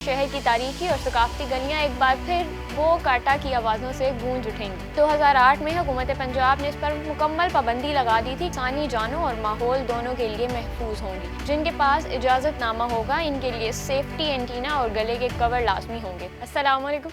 शहर की तारीखी और सकाफती गलियां एक बार फिर वो काटा की आवाज़ों से गूंज उठेंगी। 2008 में हुकूमत पंजाब ने इस पर मुकम्मल पाबंदी लगा दी थी। इंसानी जानों और माहौल दोनों के लिए महफूज होंगी। जिनके पास इजाज़तनामा होगा इनके लिए सेफ्टी एंटीना और गले के कवर लाजमी होंगे। अस्सलाम वालेकुम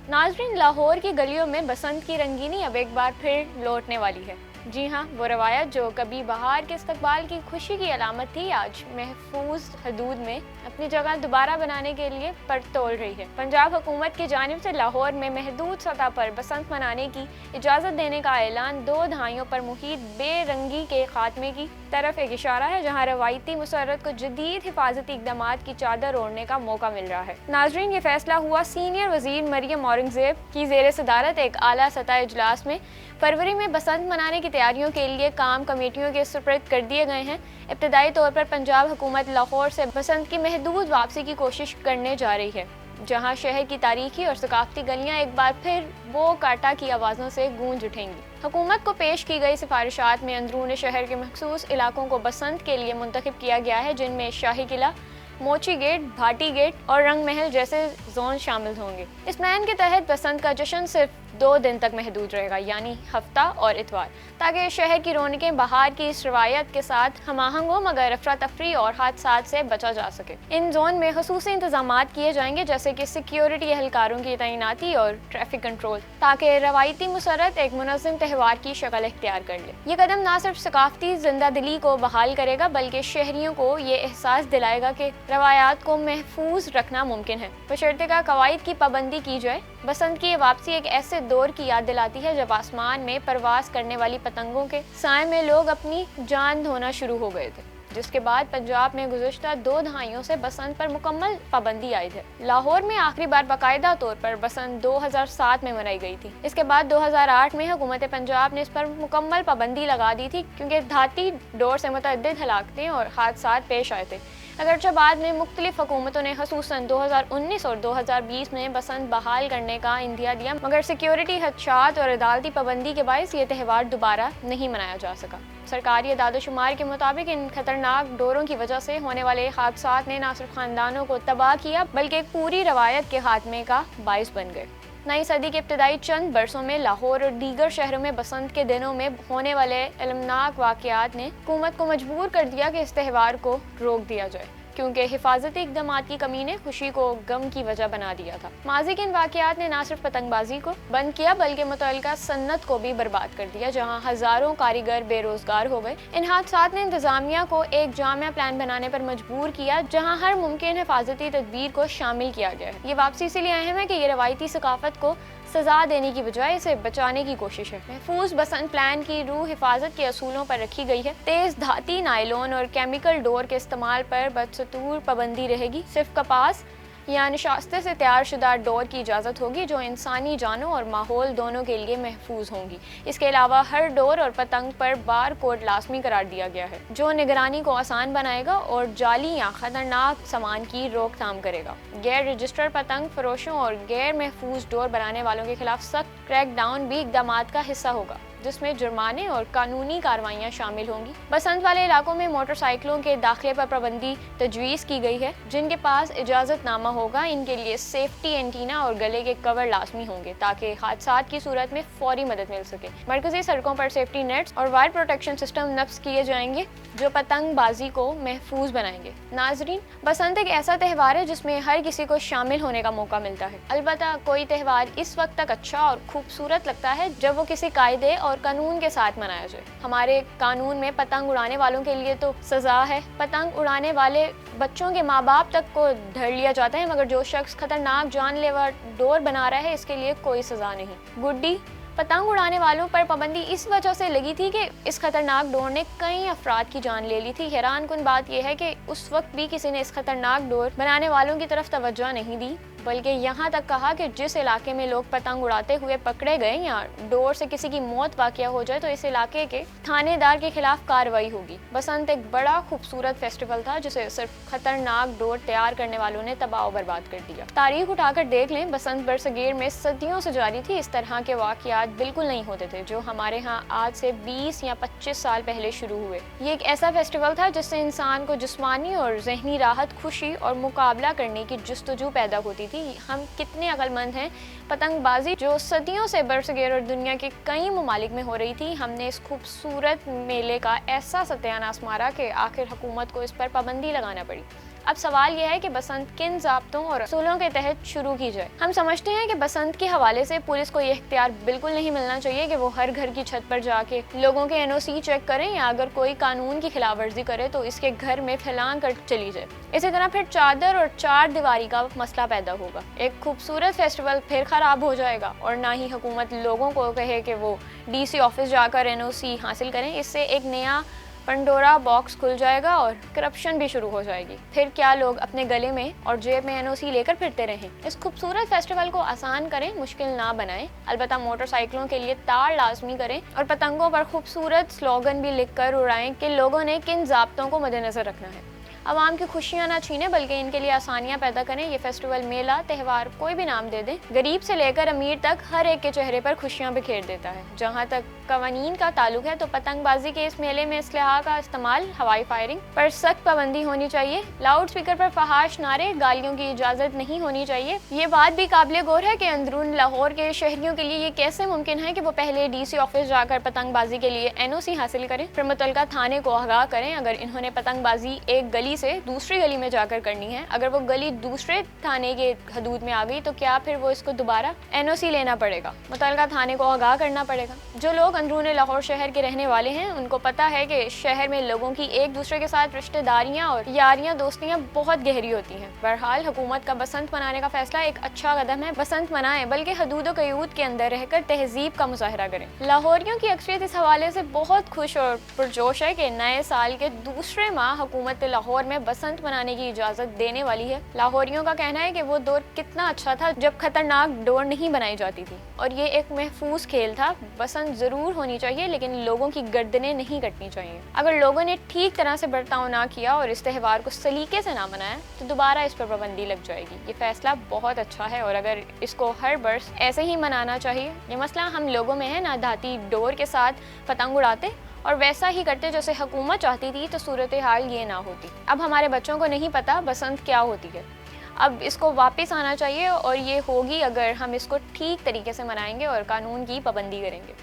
नाज़रीन, लाहौर की गलियों में बसंत की रंगीनी अब एक बार फिर लौटने वाली है। जी हाँ, वो रवायत जो कभी बहार के इस्तकबाल की खुशी की अलामत थी, आज महफूज हदूद में अपनी जगह दोबारा बनाने के लिए परतोल रही है। पंजाब हुकूमत की जानिब से लाहौर में महदूद सतह पर बसंत मनाने की इजाज़त देने का ऐलान 2 दहाइयों पर मुहीत बेरंगी के खात्मे की तरफ एक इशारा है, जहाँ रवायती मुसर्रत को जदीद हिफाजती इक़दामात की चादर ओढ़ने का मौका मिल रहा है। नाज़रीन, ये फैसला हुआ सीनियर वज़ीर मरियम औरंगज़ेब की ज़ेर सदारत एक आला सतह इजलास में। फरवरी में बसंत मनाने की तैयारियों के लिए काम कमेटियों के सुपुर्द कर दिए गए हैं। इब्तदाई तौर पर पंजाब हुकूमत लाहौर से बसंत की महदूद वापसी की कोशिश करने जा रही है, जहां शहर की तारीखी और सकाफती गलियां एक बार फिर वो काटा की आवाज़ों से गूंज उठेंगी। हुकूमत को पेश की गई सिफारिशात में अंदरून शहर के मखसूस इलाकों को बसंत के लिए मुंतखब किया गया है, जिनमें शाही किला, मोची गेट, भाटी गेट और रंग महल जैसे जोन शामिल होंगे। इस प्लान के तहत बसंत का जश्न सिर्फ 2 दिन तक महदूद रहेगा, यानी हफ्ता और इतवार, ताकि शहर की रौनकें बहार की इस रवायत के साथ हमाहंग हो, मगर अफरा तफरी और हादसात से बचा जा सके। इन जोन में खसूसी इंतजामात किए जाएंगे, जैसे कि सिक्योरिटी एहलकारों की तैनाती और ट्रैफिक कंट्रोल, ताकि रवायती मुसर्रत एक मुनज़्ज़म त्यौहार की शक्ल इख्तियार कर ले। ये कदम न सिर्फ सकाफती जिंदा दिली को बहाल करेगा, बल्कि शहरियों को ये एहसास दिलाएगा कि रवायात को महफूज रखना मुमकिन है, बशर्ते का कवायद की पाबंदी की जाए। बसंत की वापसी एक ऐसे दौर की याद दिलाती है जब आसमान में परवास करने वाली पतंगों के साए में लोग अपनी जान धोना शुरू हो गए थे, जिसके बाद पंजाब में गुज़श्ता 2 दहाइयों से बसंत पर मुकम्मल पाबंदी आई है। लाहौर में आखिरी बार बाकायदा तौर पर बसंत 2007 में मनाई गई थी। इसके बाद 2008 में हुकूमत पंजाब ने इस पर मुकम्मल पाबंदी लगा दी थी, क्योंकि धाती डोर से मुतअद्दिद हलाकतें और हादसात पेश आए थे। अगरचे बाद में मुख्तलिफ हुकूमतों ने खसूसन 2019 और 2020 में बसंत बहाल करने का इंदिया दिया, मगर सिक्योरिटी खदशात और अदालती पाबंदी के बायस ये त्यौहार दोबारा नहीं मनाया जा सका। सरकारी अदाद-ओ-शुमार के मुताबिक इन खतरनाक डोरों की वजह से होने वाले हादसात ने न सिर्फ खानदानों को तबाह किया, बल्कि एक पूरी रवायत के खात्मे का बायस बन गए। नई सदी के इब्तदाई चंद बरसों में लाहौर और दीगर शहरों में बसंत के दिनों में होने वाले अलमनाक वाक़यात ने हुकूमत को मजबूर कर दिया कि इस त्यौहार को रोक दिया जाए, क्योंकि हिफाजती इक़दामात की कमी ने खुशी को गम की वजह बना दिया था। माजी के इन वाक़यात ने न सिर्फ पतंगबाजी को बंद किया, बल्कि मुतल्लिका सन्नत को भी बर्बाद कर दिया, जहाँ हज़ारों कारीगर बेरोज़गार हो गए। इन हादसात ने इंतज़ामिया को एक जामिया प्लान बनाने पर मजबूर किया, जहाँ हर मुमकिन हिफाजती तदबीर को शामिल किया गया है। ये वापसी इसलिए अहम है कि ये रवायती सकाफत को सजा देने की बजाय इसे बचाने की कोशिश है। महफूज बसंत प्लान की रूह हिफाजत के असूलों पर रखी गई है। तेज धाती, नायलॉन और केमिकल डोर के इस्तेमाल पर बदस्तूर पाबंदी रहेगी। सिर्फ कपास या निशास्ते से तैयार शुदा डोर की इजाज़त होगी, जो इंसानी जानों और माहौल दोनों के लिए महफूज होंगी। इसके अलावा हर डोर और पतंग पर बार कोड लाजमी करार दिया गया है, जो निगरानी को आसान बनाएगा और जाली या खतरनाक सामान की रोकथाम करेगा। गैर रजिस्टर्ड पतंग फरोशों और गैर महफूज डोर बनाने वालों के खिलाफ सख्त क्रैकडाउन भी इक़दामात का हिस्सा होगा, जिसमें जुर्माने और कानूनी कार्रवाइयाँ शामिल होंगी। बसंत वाले इलाकों में मोटरसाइकिलों के दाखिले पर पाबंदी तजवीज़ की गई है। जिनके पास इजाज़तनामा होगा इनके लिए सेफ्टी एंटीना और गले के कवर लाजमी होंगे, ताकि हादसात की सूरत में फौरी मदद मिल सके। मरकज़ी सड़कों पर सेफ्टी नेट्स और वायर प्रोटेक्शन सिस्टम नफ्स किए जाएंगे, जो पतंगबाजी को महफूज बनाएंगे। नाजरीन, बसंत एक ऐसा त्यौहार है जिसमें हर किसी को शामिल होने का मौका मिलता है। अलबत्ता कोई त्यौहार इस वक्त तक अच्छा और खूबसूरत लगता है जब वो किसी कायदे और कानून के साथ मनाया जाए। हमारे कानून में पतंग उड़ाने वालों के लिए तो सज़ा है। पतंग उड़ाने वाले बच्चों के माँ बाप तक को धर लिया जाता है, मगर जो शख्स खतरनाक जानलेवा डोर बना रहा है इसके लिए कोई सज़ा नहीं। गुड्डी, पतंग उड़ाने वालों पर पाबंदी इस वजह से लगी थी कि इस खतरनाक डोर ने कई अफराद की जान ले ली थी। हैरान कुन बात यह है कि उस वक्त भी किसी ने इस खतरनाक डोर बनाने वालों की तरफ तवज्जो नहीं दी। बल्कि यहाँ तक कहा कि जिस इलाके में लोग पतंग उड़ाते हुए पकड़े गए या डोर से किसी की मौत वाक़या हो जाए तो इस इलाके के थानेदार के खिलाफ कार्रवाई होगी। बसंत एक बड़ा खूबसूरत फेस्टिवल था जिसे सिर्फ खतरनाक डोर तैयार करने वालों ने तबाह बर्बाद कर दिया। तारीख उठाकर देख लें, बसंत बरसगीर में सदियों से जारी थी। इस तरह के वाक़यात बिल्कुल नहीं होते थे जो हमारे यहाँ आज से 20 या 25 साल पहले शुरू हुए। ये एक ऐसा फेस्टिवल था जिससे इंसान को जिस्मानी और ज़हनी राहत, खुशी और मुकाबला करने की जुस्तजू पैदा होती थी। हम कितने अक्लमंद हैं। पतंगबाजी जो सदियों से बरसगीर और दुनिया के कई ममालिक में हो रही थी, हमने इस खूबसूरत मेले का ऐसा सत्यानाश मारा कि आखिर हुकूमत को इस पर पाबंदी लगाना पड़ी। अब सवाल यह है कि बसंत किन ज़ाब्तों और असूलों के तहत शुरू की जाए। हम समझते हैं कि बसंत के हवाले से पुलिस को यह इख्तियार बिल्कुल नहीं मिलना चाहिए कि वो हर घर की छत पर जाके लोगों के NOC चेक करें या अगर कोई कानून की खिलाफ वर्जी करे तो इसके घर में फैलान कर चली जाए। इसी तरह फिर चादर और चार दीवारी का मसला पैदा होगा। एक खूबसूरत फेस्टिवल फिर ख़राब हो जाएगा और ना ही हुकूमत लोगों को कहे कि वो DC ऑफिस जाकर NOC हासिल करें। इससे एक नया पंडोरा बॉक्स खुल जाएगा और करप्शन भी शुरू हो जाएगी। फिर क्या लोग अपने गले में और जेब में NOC लेकर फिरते रहें। इस खूबसूरत फेस्टिवल को आसान करें, मुश्किल ना बनाएं। अलबत्ता मोटरसाइकिलों के लिए तार लाजमी करें और पतंगों पर खूबसूरत स्लोगन भी लिखकर उड़ाएं कि लोगों ने किन ज़ाब्तों को मद्देनज़र रखना है। आवाम की खुशियाँ ना छीनें बल्कि इनके लिए आसानियाँ पैदा करें। ये फेस्टिवल, मेला, त्यौहार कोई भी नाम दे दें, गरीब से लेकर अमीर तक हर एक के चेहरे पर खुशियाँ बिखेर देता है। जहाँ तक कवानीन का ताल्लुक है तो पतंगबाजी के इस मेले में इसलाह का इस्तेमाल, हवाई फायरिंग पर सख्त पाबंदी होनी चाहिए। लाउड स्पीकर पर फहाश नारे, गालियों की इजाज़त नहीं होनी चाहिए। ये बात भी काबिल गौर है कि अंदरून लाहौर के शहरियों के लिए ये कैसे मुमकिन है कि वो पहले DC ऑफिस जाकर पतंगबाजी के लिए NOC हासिल करें, फिर मुतलका थाने को आगाह करें। अगर इन्होंने पतंगबाजी एक गली से दूसरी गली में जाकर करनी है, अगर वो गली दूसरे थाने के हदूद में आ गई तो क्या फिर वो इसको दोबारा NOC लेना पड़ेगा, मुतलका थाने को आगाह करना पड़ेगा। जो लोग अंदरून लाहौर शहर के रहने वाले हैं उनको पता है कि शहर में लोगों की एक दूसरे के साथ रिश्तेदारियां और यारियां, दोस्तियां बहुत गहरी होती हैं। बहरहाल हुकूमत का बसंत मनाने का फैसला एक अच्छा कदम है। बसंत मनाएं बल्कि हदूद और क़यूद के अंदर रहकर तहजीब का मुजाहरा करें। लाहौरियों की अक्सरियत इस हवाले से बहुत खुश और पुरजोश है कि नए साल के दूसरे माह हुकूमत लाहौर में बसंत मनाने की इजाज़त देने वाली है। लाहौरियों का कहना है कि वो दौर कितना अच्छा था जब खतरनाक डोर नहीं बनाई जाती थी और ये एक महफूज खेल था। बसंत ज़रूर होनी चाहिए लेकिन लोगों की गर्दनें नहीं कटनी चाहिए। अगर लोगों ने ठीक तरह से बर्ताव ना किया और इस त्यौहार को सलीके से ना मनाया तो दोबारा इस पर पाबंदी लग जाएगी। ये फैसला बहुत अच्छा है और अगर इसको हर बरस ऐसे ही मनाना चाहिए। ये मसला हम लोगों में है, ना धाती डोर के साथ पतंग उड़ाते और वैसा ही करते जैसे हुकूमत चाहती थी तो सूरत हाल ये ना होती। अब हमारे बच्चों को नहीं पता बसंत क्या होती है। अब इसको वापस आना चाहिए और ये होगी अगर हम इसको ठीक तरीके से मनाएंगे और कानून की पाबंदी करेंगे।